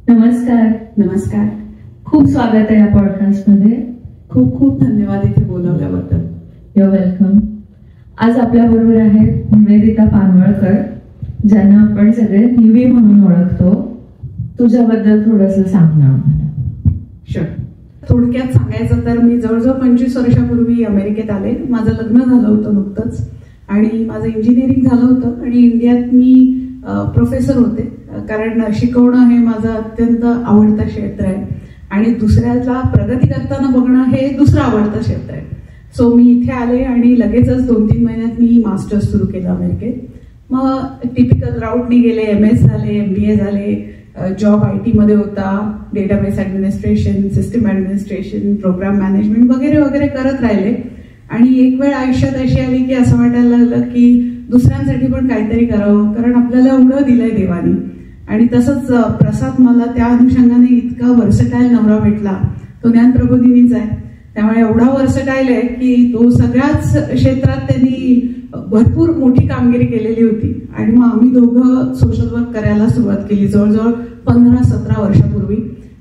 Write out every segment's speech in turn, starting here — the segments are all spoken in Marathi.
नमस्कार. नमस्कार. खूप स्वागत आहे या पॉडकास्ट मध्ये. खूप खूप धन्यवाद इथे बोलवल्याबद्दल. Your welcome. आज आपल्या बरोबर आहेत निवेदिता पानवळकर, ज्यांना आपण सगळे निवी म्हणून ओळखतो. तुझ्याबद्दल थोडंसं सांग ना आम्हाला. शुअर. थोडक्यात सांगायचं तर मी जवळजवळ 25 वर्षापूर्वी अमेरिकेत आले. माझं लग्न झालं होतं नुकतंच आणि माझं इंजिनिअरिंग झालं होतं आणि इंडियात मी प्रोफेसर होते, कारण शिकवणं हे माझं अत्यंत आवडतं क्षेत्र आहे आणि दुसऱ्याला प्रगती करताना बघणं हे दुसरं आवडतं क्षेत्र आहे. सो मी इथे आले आणि लगेचच 2-3 महिन्यात मी मास्टर्स सुरू केलं अमेरिकेत. मग टिपिकल राऊटनी गेले, MS झाले, MBA झाले, जॉब IT मध्ये होता, database administration, system administration, program management वगैरे वगैरे करत राहिले. आणि एक वेळ आयुष्यात अशी आली की असं वाटायला लागलं की दुसऱ्यांसाठी पण काहीतरी करावं, कारण आपल्याला एवढं दिलंय देवानी. आणि तसंच प्रसाद मला त्या अनुषंगाने इतका वर्सटाईल नवरा भेटला. तो ज्ञान प्रबोधिनीच आहे, त्यामुळे एवढा वर्सटाईल आहे की तो सगळ्याच क्षेत्रात त्यांनी भरपूर मोठी कामगिरी केलेली होती. आणि मग आम्ही दोघं सोशल वर्क करायला सुरुवात केली जवळजवळ 15-17 वर्षापूर्वी.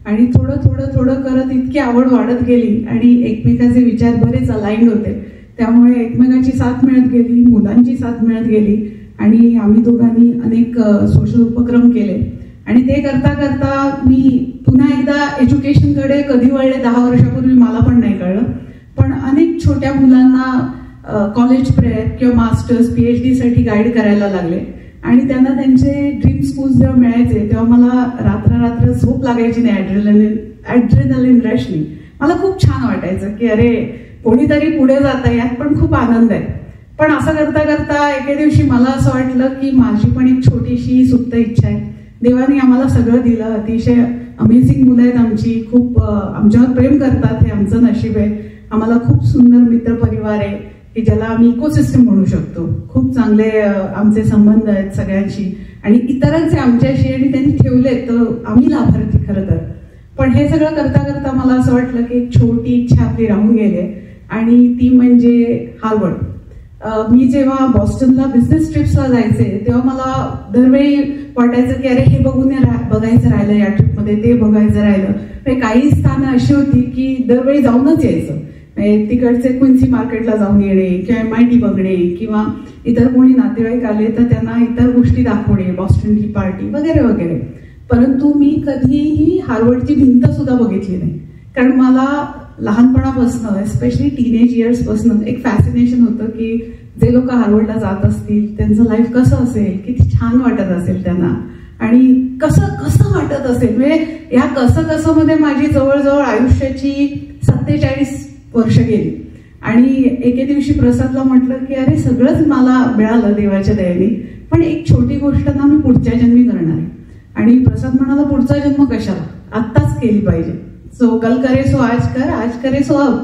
आणि थोडं थोडं थोडं करत इतकी आवड वाढत गेली आणि एकमेकाचे विचार बरेच अलाइंड होते, त्यामुळे एकमेकाची साथ मिळत गेली, मुलांची साथ मिळत गेली आणि आम्ही दोघांनी अनेक सोशल उपक्रम केले. आणि ते करता करता मी पुन्हा एकदा एज्युकेशनकडे कधी वळले 10 वर्षापूर्वी मला पण नाही कळलं. पण अनेक छोट्या मुलांना कॉलेज प्रेप किंवा मास्टर्स PhD साठी गाईड करायला लागले आणि त्यांना त्यांचे ड्रीम स्कूल्स जेव्हा मिळायचे तेव्हा मला रात्र झोप लागायची नाही. ॲड्रेनलिन रशनी मला खूप छान वाटायचं की अरे कोणीतरी पुढे जात आहे, यात पण खूप आनंद आहे. पण असं करता करता एके दिवशी मला असं वाटलं की माझी पण एक छोटीशी सुप्त इच्छा आहे. देवाने आम्हाला सगळं दिलं, अतिशय अमेझिंग मुलं आहेत आमची, खूप आमच्यावर प्रेम करतात, हे आमचं नशीब आहे. आम्हाला खूप सुंदर मित्र परिवार आहे की ज्याला आम्ही इकोसिस्टम म्हणू शकतो. खूप चांगले आमचे संबंध आहेत सगळ्यांशी आणि इतरांचे आमच्याशी, आणि त्यांनी ठेवलेत तर आम्ही लाभार्थी खरं तर. पण हे सगळं करता करता मला असं वाटलं की एक छोटी इच्छा आपली राहून गेली आणि ती म्हणजे हार्वर्ड. मी जेव्हा बॉस्टनला बिझनेस ट्रिप्सला जायचे तेव्हा मला दरवेळी वाटायचं की अरे हे बघायचं राहिलं या ट्रिपमध्ये, ते बघायचं राहिलं. काही स्थानं अशी होती की दरवेळी जाऊनच यायचं. तिकडचे क्विन्सी मार्केटला जाऊन येणे किंवा MIT बघणे किंवा इतर कोणी नातेवाईक आले तर त्यांना इतर गोष्टी दाखवणे, बॉस्टन टी पार्टी वगैरे वगैरे. परंतु मी कधीही हार्वर्डची भिंत सुद्धा बघितली नाही, कारण मला लहानपणापासून एस्पेशली टीनेज इयर्सपासून एक फॅसिनेशन होतं की जे लोक हार्वर्डला जात असतील त्यांचं लाईफ कसं असेल, किती छान वाटत असेल त्यांना आणि कसं कसं वाटत असेल. म्हणजे या कसं मध्ये माझी जवळजवळ आयुष्याची 47 वर्ष गेली. आणि एके दिवशी प्रसादला म्हटलं की अरे सगळंच मला मिळालं देवाच्या दयेने, पण एक छोटी गोष्ट ना मी पुढच्या जन्मी करणार आहे. आणि प्रसाद म्हणाला पुढचा जन्म कशाला, आत्ताच केली पाहिजे. सो कल करे सो आज कर, आज करे सो अब.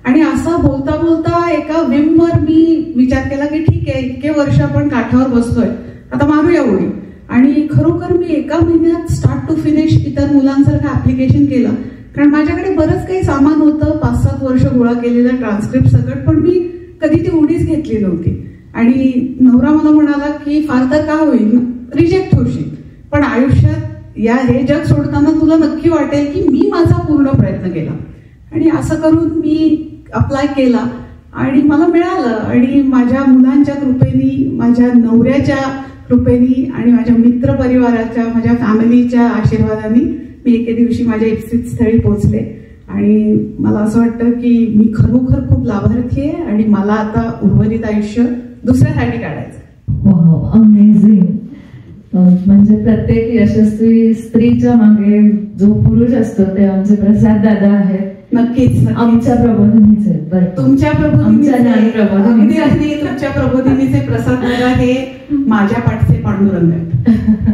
आणि असं बोलता बोलता एका विमवर मी विचार केला की ठीक आहे, इतके वर्ष आपण काठावर बसतोय, आता मारूया उडी. आणि खरोखर मी एका महिन्यात स्टार्ट टू फिनिश इतर मुलांसारखं ऍप्लिकेशन केलं, कारण माझ्याकडे बरंच काही सामान होतं, 5-7 वर्ष गोळा केलेलं ट्रान्स्क्रिप्ट सकट, पण मी कधी ती उडीच घेतली नव्हती. आणि नवरा मला म्हणाला की फार तर का होईल, रिजेक्ट होशील, पण आयुष्यात हे जग सोडताना तुला नक्की वाटेल की मी माझा पूर्ण प्रयत्न केला. आणि असं करून मी अप्लाय केला आणि मला मिळालं. आणि माझ्या मुलांच्या कृपेनी, माझ्या नवऱ्याच्या कृपेनी आणि माझ्या मित्र परिवाराच्या, माझ्या फॅमिलीच्या आशीर्वादाने मी एके दिवशी माझ्या इप्सित स्थळी पोहोचले. आणि मला असं वाटतं की मी खरोखर खूप लाभार्थी आहे आणि मला आता उर्वरित आयुष्य दुसऱ्यासाठी काढायचं. Wow, amazing. म्हणजे प्रत्येक यशस्वी स्त्रीच्या मागे जो पुरुष असतो ते आमचे प्रसाद दादा आहेत. नक्कीच आमच्या प्रबोधिनीचे आहेत. तुमच्या आमच्या ज्ञान प्रबोधिनी, तुमच्या प्रबोधिनीचे प्रसाद दादा हे माझ्या पाठचे पांडुरंग आहेत.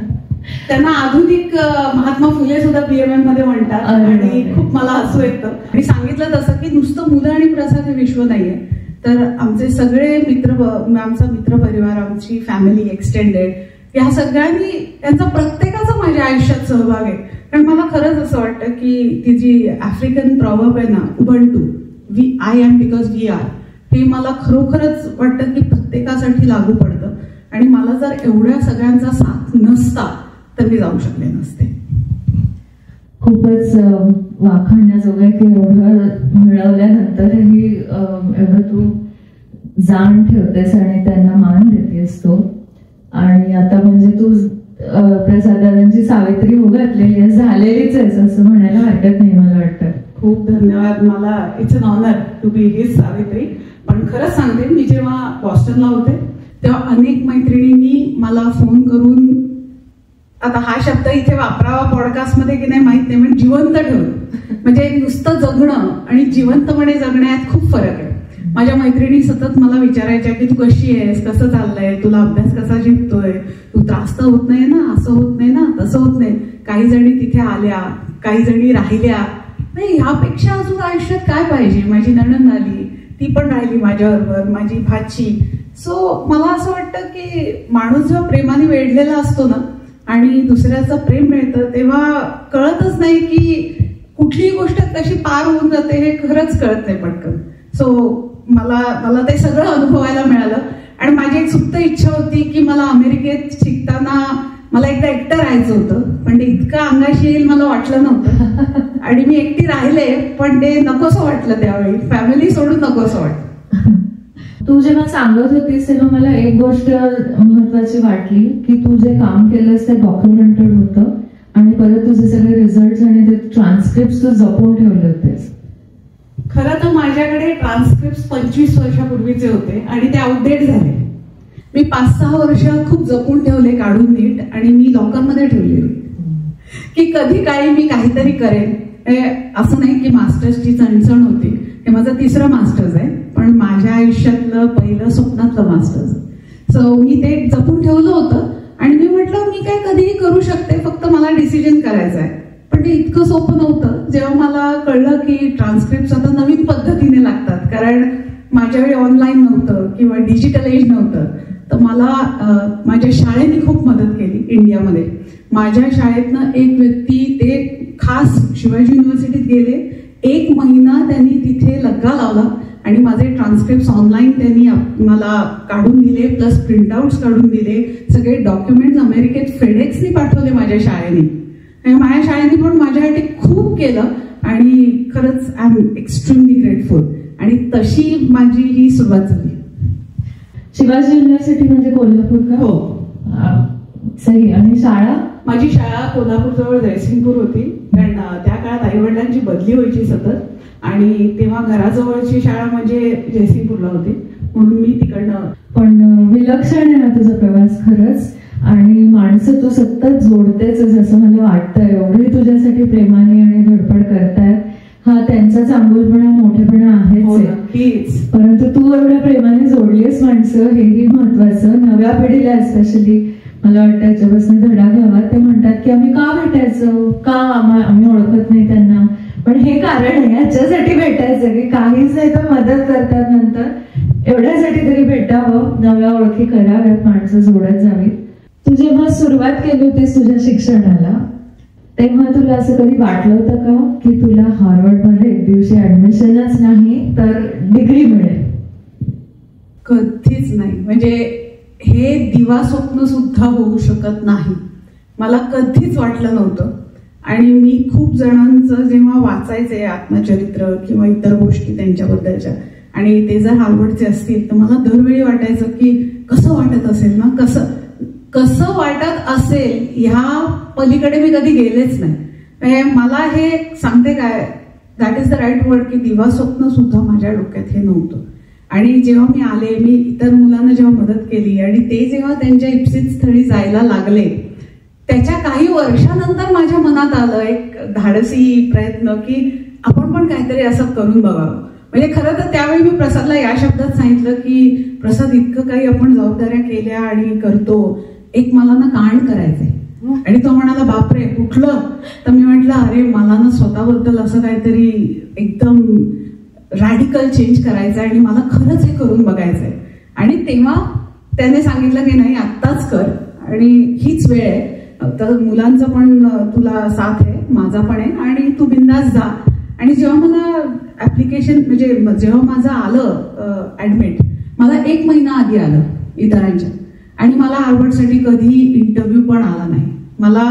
त्यांना आधुनिक महात्मा फुले सुद्धा PMM मध्ये म्हणतात आणि खूप मला हसू येतं. आणि सांगितलं तसं की नुसतं मुलं आणि प्रसाद हे विश्व नाहीये, तर आमचे सगळे आमचा मित्र परिवार, आमची फॅमिली एक्सटेंडेड, या सगळ्यांनी त्यांचा प्रत्येकाचा माझ्या आयुष्यात सहभाग आहे. कारण मला खरंच असं वाटतं की ती जी आफ्रिकन प्रॉवर्ब आहे ना, Ubuntu, I am because we are, हे मला खरोखरच वाटतं की प्रत्येकासाठी लागू पडतं. आणि मला जर एवढ्या सगळ्यांचा साथ नसता तर मी जाऊ शकले नसते. खूपच वाखाणण्याजोगं की एवढं मिळवल्यानंतरही एवढं तू जाण ठेवतेस आणि त्यांना मान देतेस तो. आणि आता म्हणजे तू प्रसाद दादांची सावित्री हो घातलेली आहेस, झालेलीच आहेस असं म्हणायला हरकत नाही मला वाटतं. खूप धन्यवाद. मला it's an honour to be his Savitri. पण खरंच सांगते, मी जेव्हा बॉस्टनला होते तेव्हा अनेक मैत्रिणींनी मला फोन करून, आता हा शब्द इथे वापरावा पॉडकास्टमध्ये की नाही माहित नाही, पण जिवंत ठेवणं, म्हणजे नुसतं जगणं आणि जिवंतपणे जगण्यात खूप फरक आहे. माझ्या मैत्रिणी सतत मला विचारायच्या की तू कशी आहेस, कसं चाललंय, तुला अभ्यास कसा झेपतोय, तू त्रास तर होत नाही ना, असं होत नाही ना, तसं होत नाही. काही जणी तिथे आल्या, काही जणी राहिल्या. नाही, ह्यापेक्षा अजून आयुष्यात काय पाहिजे. माझी नणंद आली, ती पण राहिली माझ्याबरोबर, माझी भाची. सो मला असं वाटतं की माणूस जेव्हा प्रेमाने वेढलेला असतो ना आणि दुसऱ्याचं प्रेम मिळतं तेव्हा कळतच नाही की कुठलीही गोष्ट कशी पार होऊन जाते हे खरंच कळत नाही पटकन. सो मला ते सगळं अनुभवायला मिळालं. आणि माझी एक सुप्त इच्छा होती की मला अमेरिकेत शिकताना मला एकदा एकटं राहायचं होतं, पण ते इतकं अंगाशी येईल मला वाटलं नव्हतं. आणि मी एकटी राहिले, पण ते नकोसं वाटलं त्यावेळी, फॅमिली सोडून नकोसं वाटलं. तू जेव्हा सांगत होतीस तेव्हा मला एक गोष्ट महत्वाची वाटली की तू जे काम केलंस ते डॉक्युमेंटेड होतं आणि परत तुझे सगळे रिझल्ट आणि ते ट्रान्सक्रिप्ट तू जपून ठेवले होतेस. खरं तर माझ्याकडे ट्रान्सक्रिप्ट 25 वर्षापूर्वीचे होते आणि ते आउटडेट झाले. मी 5-6 वर्ष खूप जपून ठेवले, काढून नीट, आणि मी लॉकरमध्ये ठेवले की कधी काळी मी काहीतरी करेन. असं नाही की मास्टर्सची चणचण होती, हे माझं 3रं मास्टर्स आहे, पण माझ्या आयुष्यातलं पहिलं स्वप्नातलं मास्टर्स. सो मी ते जपून ठेवलं होतं आणि मी म्हटलं मी काय कधीही करू शकते, फक्त मला डिसिजन करायचं आहे. पण ते इतकं सोपं नव्हतं. जेव्हा मला कळलं की ट्रान्सक्रिप्ट आता नवीन पद्धतीने लागतात, कारण माझ्या वेळी ऑनलाईन नव्हतं किंवा डिजिटल एज नव्हतं, तर मला माझ्या शाळेने खूप मदत केली इंडियामध्ये. माझ्या शाळेतनं एक व्यक्ती ते खास शिवाजी युनिव्हर्सिटीत गेले, 1 महिना त्यांनी तिथे लग्गा लावला आणि माझे ट्रान्सक्रिप्ट ऑनलाईन त्यांनी मला काढून दिले, प्लस प्रिंटआउट्स काढून दिले. सगळे डॉक्युमेंट्स अमेरिकेत फेडेक्सनी पाठवले माझ्या शाळेने. माझ्या शाळेने पण माझ्यासाठी खूप केलं आणि खरंच आय एम एक्स्ट्रीमली ग्रेटफुल. आणि तशी माझी ही सुरुवात झाली. शिवाजी युनिव्हर्सिटी म्हणजे कोल्हापूर का? हो. सही. आणि शाळा? माझी शाळा कोल्हापूरजवळ जयसिंगपूर होती, कारण त्या काळात आईवडिलांची बदली व्हायची सतत आणि तेव्हा घराजवळची शाळा म्हणजे जयसिंगपूरला होती, म्हणून मी तिकडनं. पण विलक्षण आहे ना तुझा प्रवास खरंच. आणि माणसं तू सतत जोडतेच असं मला वाटतं. एवढी तुझ्यासाठी प्रेमाने आणि धडपड करतायत. हा त्यांचा चांगुलपणा, मोठेपणा आहेच, परंतु तू एवढ्या प्रेमाने जोडलीस माणसं, हेही महत्वाचं. नव्या पिढीला एस्पेशली मला वाटतं याच्यापासून धडा घ्यावा. ते म्हणतात की आम्ही का भेटायचं, का आम्ही ओळखत नाही त्यांना, पण हे कारण आहे याच्यासाठी भेटायचं की काहीच नाही तर मदत करतात नंतर, एवढ्यासाठी तरी भेटावं, नव्या ओळखी कराव्यात, माणसं जोडत जावीत. तू जेव्हा सुरुवात केली होतीस तुझ्या शिक्षणाला तेव्हा तुला असं कधी वाटलं होतं का की तुला हार्वर्डमध्ये एक दिवशी ऍडमिशनच नाही तर डिग्री मिळेल? कधीच नाही. म्हणजे हे दिवा स्वप्न सुद्धा होऊ शकत नाही. मला कधीच वाटलं नव्हतं. आणि मी खूप जणांचं जेव्हा वाचायचे आत्मचरित्र किंवा इतर गोष्टी त्यांच्याबद्दलच्या, आणि ते जर हार्वर्डचे असतील तर मला दरवेळी वाटायचं की कसं वाटत असेल ना, कसं वाटत असेल ह्या पलीकडे मी कधी गेलेच नाही. मला हे सांगते काय, that is the right word, की दिवा स्वप्न सुद्धा माझ्या डोक्यात हे नव्हतं. आणि जेव्हा मी आले, मी इतर मुलांना जेव्हा मदत केली आणि ते जेव्हा त्यांच्या इप्सित स्थळी जायला लागले, त्याच्या काही वर्षानंतर माझ्या मनात आलं एक धाडसी प्रयत्न की आपण पण काहीतरी असं करून बघावं. म्हणजे खरं तर त्यावेळी मी प्रसादला या शब्दात सांगितलं की प्रसाद, इतकं काही आपण जबाबदाऱ्या केल्या आणि करतो, एक मला ना कांड करायचंय. आणि तो म्हणाला बापरे कुठलं? तर मी म्हटलं अरे मला ना स्वतःबद्दल असं काहीतरी एकदम रॅडिकल चेंज करायचंय आणि मला खरंच हे करून बघायचंय. आणि तेव्हा त्याने सांगितलं की नाही आत्ताच कर आणि हीच वेळ आहे, तर मुलांचं पण तुला साथ आहे, माझा पण आहे, आणि तू बिंदास जा. आणि जेव्हा मला ऍप्लिकेशन म्हणजे जेव्हा माझं आलं ऍडमिट, मला 1 महिना आधी आलं इतरांच्या, आणि मला हार्वर्डसाठी कधी इंटरव्ह्यू पण आला नाही. मला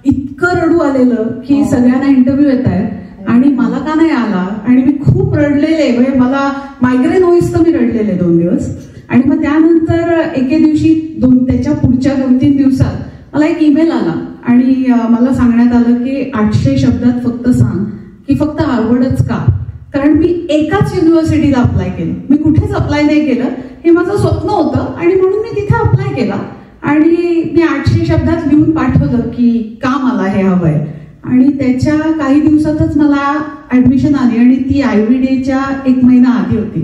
इतकं इतकं रडू आलेलं की सगळ्यांना इंटरव्ह्यू येत आहेत आणि मला का नाही आला, आणि मी खूप रडलेले, म्हणजे मला मायग्रेन होईस तर मी रडलेले 2 दिवस. आणि मग त्यानंतर एके दिवशी त्याच्या पुढच्या 2-3 दिवसात मला एक ईमेल आला आणि मला सांगण्यात आलं की 800 शब्दात फक्त सांग की फक्त हार्वर्डच का. कारण मी एकाच युनिव्हर्सिटीला अप्लाय केलं, मी कुठेच अप्लाय नाही केलं, हे माझं स्वप्न होतं आणि म्हणून मी तिथे अप्लाय केला. आणि मी 800 शब्दात लिहून पाठवलं की का मला हे हवंय. आणि त्याच्या काही दिवसातच मला ऍडमिशन आली आणि ती IVDच्या 1 महिना आधी होती.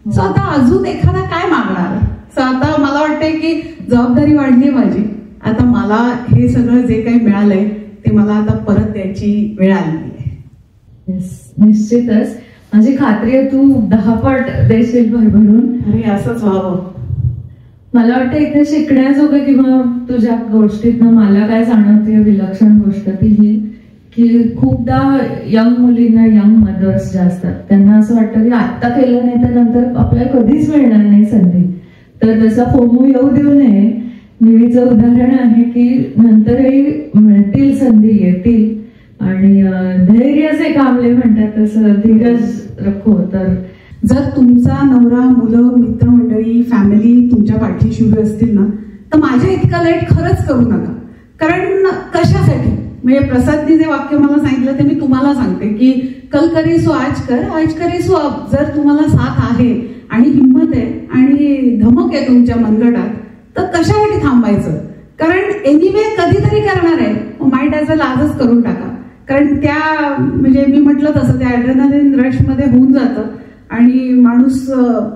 सो आता अजून एखादा काय मागणार. सो आता मला वाटतंय की जबाबदारी वाढली माझी. आता मला हे सगळं जे काही मिळालंय ते मला आता परत द्यायची वेळ आली आहे. निश्चितच माझी खात्री आहे तू 10 पट देशील भरभरून. अरे असंच व्हावं. मला वाटतं इथे शिकण्याजोगं किंवा तुझ्या गोष्टीतनं मला काय जाणवते विलक्षण गोष्ट ती ही की खूपदा यंग मुलींना, यंग मदर्स ज्या असतात त्यांना असं वाटतं की आत्ता केलं नाही तर नंतर आपल्याला कधीच मिळणार नाही संधी. तर तसा फोमो येऊ देऊ नये. निवीचं उदाहरण आहे की नंतरही मिळतील संधी, येतील आणि धैर्य से कामले म्हणतात तसं धीरज रखो. तर जर तुमचा नवरा, मुलं, मित्रमंडळी, फॅमिली तुमच्या पाठीशी उभी असतील ना तर माझ्या इतका लेट खरंच करू नका. कारण कशासाठी, म्हणजे प्रसादनी जे वाक्य मला सांगितलं ते मी तुम्हाला सांगते की कल करे सो आज कर, आज करे सो अब. जर तुम्हाला साथ आहे आणि हिंमत आहे आणि धमक आहे तुमच्या मनगटात तर कशासाठी थांबायचं. कारण एनिवे कधीतरी करणार आहे, माईट ॲज वेल आजच करून टाका. कारण त्या म्हणजे मी म्हटलं तसं त्या ॲड्रेनालिन रशमध्ये होऊन जातं आणि माणूस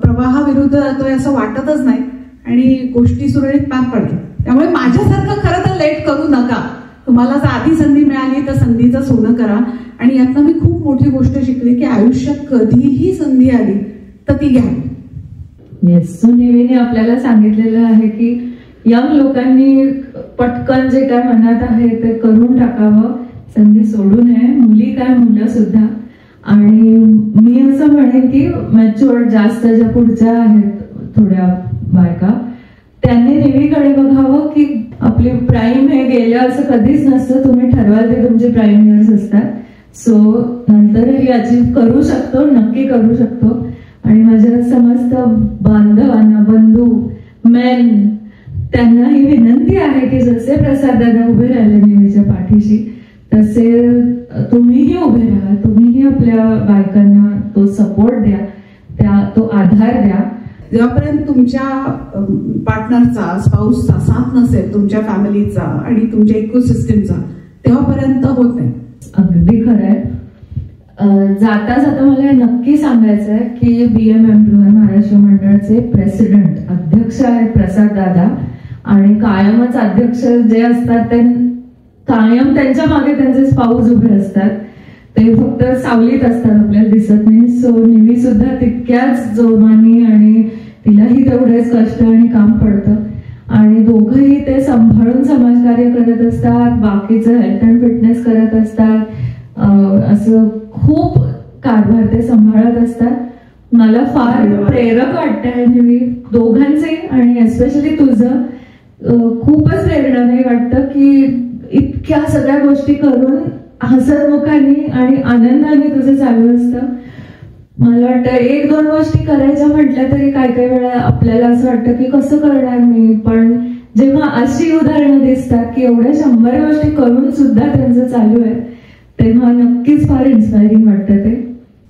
प्रवाहाविरुद्ध जातोय असं वाटतच नाही आणि गोष्टी सुरळीत पार पडतात. त्यामुळे माझ्यासारखं खरं तर लेट करू नका. तुम्हाला जर आधी संधी मिळाली तर संधीचं सोनं करा. आणि यातनं मी खूप मोठी गोष्ट शिकली की आयुष्यात कधीही संधी आली तर ती घ्यावी. येस. सो निवीने आपल्याला सांगितलेलं आहे की यंग लोकांनी पटकन जे काय मनात आहे ते करून टाकावं, संधी सोडू नये, मुली काय मुलं सुद्धा. आणि मी असं म्हणेन की मॅच्युअर जास्त ज्या पुढच्या आहेत थोड्या बायका त्यांनी निवीकडे बघावं की आपली प्राईम हे गेलं असं कधीच नसतं. तुम्ही ठरवाल ते तुमचे प्राईम इयर्स असतात. सो नंतरही अचीव करू शकतो, नक्की करू शकतो. आणि माझ्या समस्त बांधवांना, बंधू, मेन त्यांना ही विनंती आहे की जसे प्रसाद दादा उभे राहिले नेहमीच्या पाठीशी तसे तुम्हीही उभे राहा. तुम्हीही आपल्या बायकांना तो सपोर्ट द्या, तो आधार द्या. जेव्हापर्यंत तुमच्या पार्टनरचा, स्पाऊसचा साथ नसेल, तुमच्या फॅमिलीचा आणि तुमच्या इकोसिस्टमचा, तेव्हापर्यंत होत नाही. अगदी खरंय. जाता जाता मला हे नक्की सांगायचं आहे की BMMPY महाराष्ट्र मंडळाचे प्रेसिडेंट, अध्यक्ष आहेत प्रसाद दादा. आणि कायमच अध्यक्ष जे असतात ते कायम त्यांच्या मागे त्यांचे स्पाऊस उभे असतात. ते फक्त सावलीत असतात, आपल्याला दिसत नाही. सो निवी सुद्धा तितक्याच जोमानी आणि तिलाही तेवढेच कष्ट आणि काम पडतं. आणि दोघंही ते सांभाळून समाजकार्य करत असतात, बाकीचं हेल्थ अँड फिटनेस करत असतात. असं खूप कारभार ते सांभाळत असतात. मला फार प्रेरक वाटतंय निवी दोघांचे आणि एस्पेशली तुझं. खूपच प्रेरणादायी वाटतं की इतक्या सगळ्या गोष्टी करून हसतमुखाने आणि आनंदाने तुझं चालू असतं. मला वाटतं 1-2 गोष्टी करायच्या म्हटल्या तरी काही वेळा आपल्याला असं वाटतं की कसं करणार मी. पण जेव्हा अशी उदाहरणं दिसतात की एवढ्या 100 गोष्टी करून सुद्धा त्यांचं चालू आहे तेव्हा नक्कीच फार इन्स्पायरिंग वाटतं ते.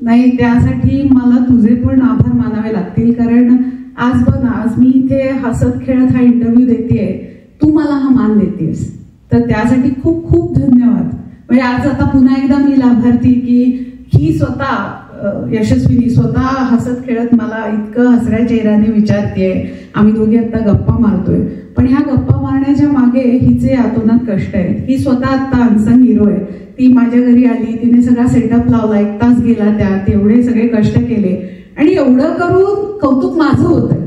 नाही, त्यासाठी मला तुझे पण आभार मानावे लागतील. कारण आज बघ ना, आज मी इथे हसत खेळत हा इंटरव्ह्यू देतेय, तू मला हा मान देतेस, तर त्यासाठी खूप खूप धन्यवाद. म्हणजे आज आता पुन्हा एकदा मी लाभार्थी की ही स्वतः यशस्विनी स्वतः हसत खेळत मला इतकं हसऱ्या चेहऱ्याने विचारतेय. आम्ही दोघे आता गप्पा मारतोय, पण ह्या गप्पा मारण्याच्या मागे हिचे आतोनात कष्ट आहेत. ही स्वतः आता अनसंग हिरो आहे. ती माझ्या घरी आली, तिने सगळा सेटअप लावला, 1 तास गेला त्यात, एवढे सगळे कष्ट केले आणि एवढं करून कौतुक माझं होतंय.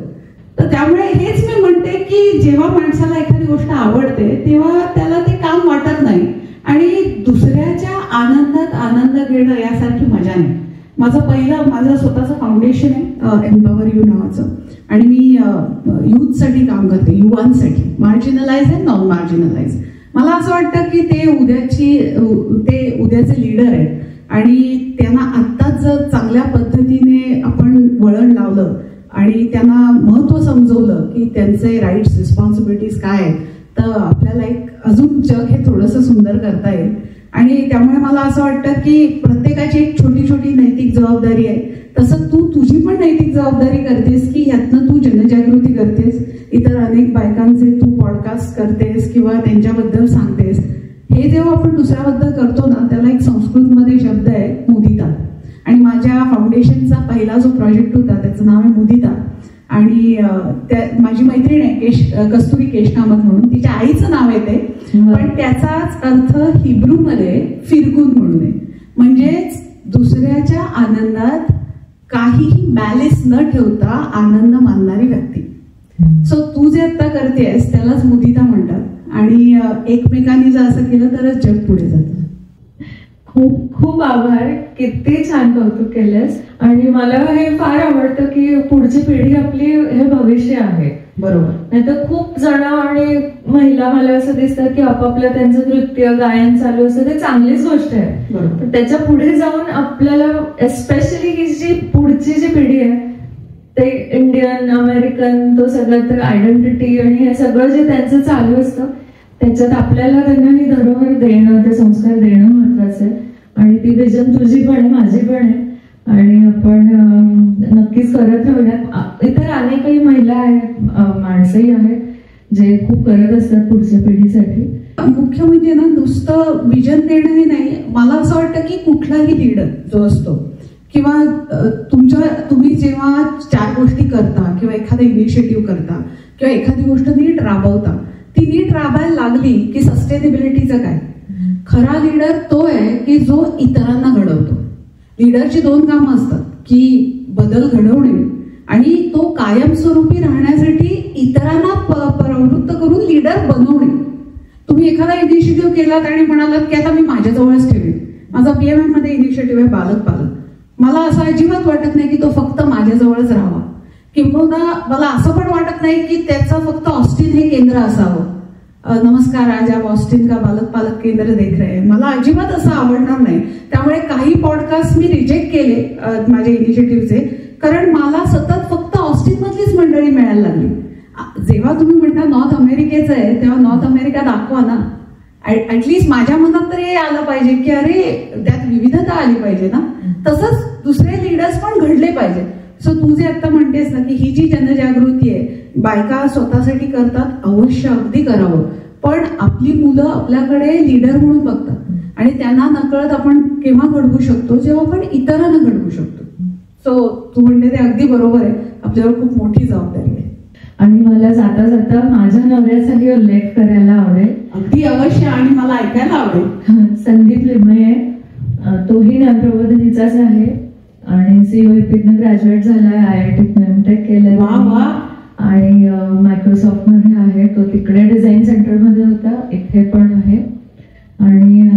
तर त्यामुळे हेच मी म्हणते की जेव्हा माणसाला एखादी गोष्ट आवडते तेव्हा त्याला ते काम वाटत नाही आणि दुसऱ्याच्या आनंदात आनंद घेणं यासारखी मजा नाही. माझं स्वतःचं फाउंडेशन आहे एम्पॉवर यू नावाचं आणि मी युथसाठी काम करते, युवांसाठी, मार्जिनलाइज अँड नॉन मार्जिनलाइज. मला असं वाटतं की ते उद्याचे लीडर आहेत आणि त्यांना आत्ताच जर चांगल्या पद्धतीने आपण वळण लावलं आणि त्यांना महत्त्व समजवलं की त्यांचे राईट्स रिस्पॉन्सिबिलिटीज काय आहेत, तर आपल्याला एक अजून जग हे थोडंसं सुंदर करता येईल. आणि त्यामुळे मला असं वाटतं की प्रत्येकाची एक छोटी छोटी नैतिक जबाबदारी आहे. तसं तू तुझी पण नैतिक जबाबदारी करतेस की ह्यातनं तू जनजागृती करतेस, इतर अनेक बायकांचे तू पॉडकास्ट करतेस किंवा त्यांच्याबद्दल सांगतेस. हे जेव्हा आपण दुसऱ्याबद्दल करतो ना, त्याला एक संस्कृतमध्ये शब्द आहे मुदिता. आणि माझ्या फाउंडेशनचा पहिला जो प्रोजेक्ट होता त्याचं नाव आहे मुदिता. आणि माझी मैत्रीण आहे कस्तुरी केशकामत म्हणून, तिच्या आईचं नाव आहे ते, पण त्याचाच अर्थ हिब्रूमध्ये फिरकून म्हणून आहे. म्हणजेच दुसऱ्याच्या आनंदात काहीही मॅलिस न ठेवता आनंद मानणारी व्यक्ती. सो तू जे आता करतेस त्यालाच मुदिता म्हणतात. आणि एकमेकांनी जर असं केलं तरच जग पुढे जातं. खूप खूप आभार, किती छान कौतुक केलंस. आणि मला हे फार आवडतं की पुढची पिढी आपली हे भविष्य आहे. बरोबर. नाही तर खूप जण आणि महिला मला असं दिसतं की आपापलं त्यांचं नृत्य गायन चालू असतं, ते चांगलीच गोष्ट आहे. पण त्याच्या पुढे जाऊन आपल्याला एस्पेशली ही जी पुढची जी पिढी आहे ते इंडियन अमेरिकन तो सगळं तर आयडेंटिटी आणि हे सगळं जे त्यांचं चालू असतं त्याच्यात आपल्याला त्यांना ही धरोहर देणं, ते संस्कार देणं महत्वाचं आहे. आणि ती विजन तुझी पण आहे, माझी पण आहे. आणि आपण नक्कीच करत राहूयात. इतर अनेकही महिला आहेत, माणसंही आहेत जे खूप करत असतात पुढच्या पिढीसाठी. मुख्य म्हणजे ना नुसतं विजन देणंही नाही. मला असं वाटतं की कुठलाही लीडर जो असतो किंवा तुम्ही जेव्हा 4 गोष्टी करता किंवा एखादा इनिशिएटिव्ह करता किंवा एखादी गोष्ट नीट राबवता, ती नीट राबायला लागली की सस्टेनेबिलिटीचं काय. खरा लीडर तो आहे की जो इतरांना घडवतो. लीडरची 2 कामं असतात की बदल घडवणे आणि तो कायमस्वरूपी राहण्यासाठी इतरांना प्रवृत्त करून लीडर बनवणे. तुम्ही एखादा इनिशिएटिव्ह केलात आणि म्हणालात की आता मी माझ्याजवळच ठेवेन. माझा PMM मध्ये इनिशिएटिव्ह आहे पालक पालक. मला असं अजिबात वाटत नाही की तो फक्त माझ्याजवळच राहावा, किंवा मला असं पण वाटत नाही की त्याचं फक्त ऑस्टिन हे केंद्र असावं. नमस्कार, आज आप ऑस्टिन का बालक पालक केंद्र देख रहे हैं. मला अजिबात असं आवडणार नाही. त्यामुळे काही पॉडकास्ट मी रिजेक्ट केले माझ्या इनिशिएटिव्हचे, कारण मला सतत फक्त ऑस्टिन मधलीच मंडळी मिळायला लागली. जेव्हा तुम्ही म्हणता नॉर्थ अमेरिकेचं आहे तेव्हा नॉर्थ अमेरिका दाखवा ना. ऍटलिस्ट माझ्या मनात तर हे आलं पाहिजे की अरे त्यात विविधता आली पाहिजे ना. तसंच दुसरे लीडर्स पण घडले पाहिजे. सो तू जे आता म्हणतेस ना की ही जी जनजागृती आहे, बायका स्वतःसाठी करतात, अवश्य अगदी करावं. पण आपली मुलं आपल्याकडे लीडर म्हणून बघतात आणि त्यांना नकळत आपण केव्हा घडवू शकतो, जेव्हा आपण इतरांना घडवू शकतो. सो तू म्हणते ते अगदी बरोबर आहे. आपल्यावर खूप मोठी जबाबदारी आहे. आणि मला जाता जाता माझ्या नवऱ्याचाही उल्लेख करायला आवडेल. अगदी अवश्य. आणि मला ऐकायला आवडेल. संदीप लिमये, तोही ज्ञानप्रबोधिनीचाच आहे आणि COEPतनं ग्रॅज्युएट झालाय, IITतनं MTech केलंय. वा वा. आणि मायक्रोसॉफ्ट मध्ये आहे. तो तिकडे डिझाईन सेंटर मध्ये होता, इथे पण आहे. आणि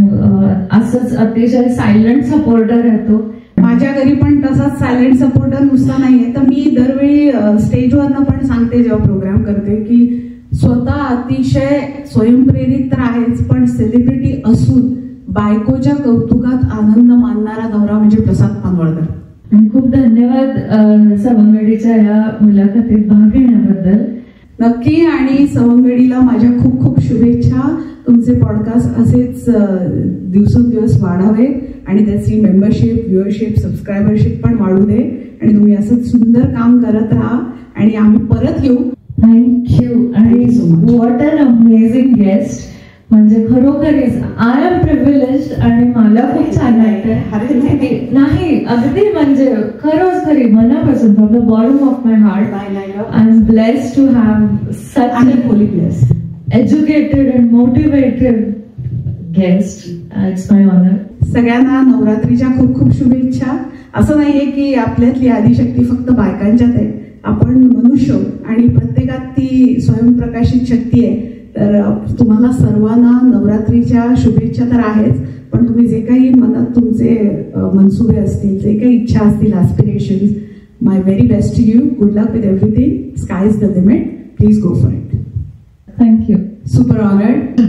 असंच अतिशय सायलेंट सपोर्टर आहे तो. माझ्या घरी पण तसाच सायलेंट सपोर्टर नुसता नाहीये. तर मी दरवेळी स्टेजवरनं पण सांगते जेव्हा प्रोग्राम करते की स्वतः अतिशय स्वयंप्रेरित तर आहेच, पण सेलिब्रिटी असून बायकोच्या कौतुकात आनंद मानणारा नवरा म्हणजे प्रसाद पानवळकर. आणि खूप धन्यवाद सवंगडीच्या या मुलाखतीत भाग घेण्याबद्दल. नक्की. आणि सवंगडीला माझ्या खूप खूप शुभेच्छा. तुमचे पॉडकास्ट असेच दिवसेंदिवस वाढावे आणि त्याची मेंबरशिप, व्ह्युअरशिप, सबस्क्रायबरशिप पण वाढू दे. आणि तुम्ही असंच सुंदर काम करत राहा आणि आम्ही परत येऊ. थँक्यू. आणि व्हॉट अन अमेझिंग गेस्ट. म्हणजे खरोखरीच आय एम प्रिव्हिलेज्ड आणि मला खूप छान वाटतंय. नाही अगदी म्हणजे खरी मनापासून from the bottom of my heart I am blessed to have such educated and motivated guest. It's my honour. सगळ्यांना नवरात्रीच्या खूप खूप शुभेच्छा. असं नाहीये की आपल्यातली आदिशक्ती फक्त बायकांच्यात आहे. आपण मनुष्य आणि प्रत्येकात ती स्वयंप्रकाशित शक्ती आहे. तर तुम्हाला सर्वांना नवरात्रीच्या शुभेच्छा तर आहेच, पण तुम्ही जे काही मनात तुमचे मनसुबे असतील, जे काही इच्छा असतील, aspirations, my very best to you. Good luck with everything. Sky is the limit. Please go for it. Thank you. Super honoured.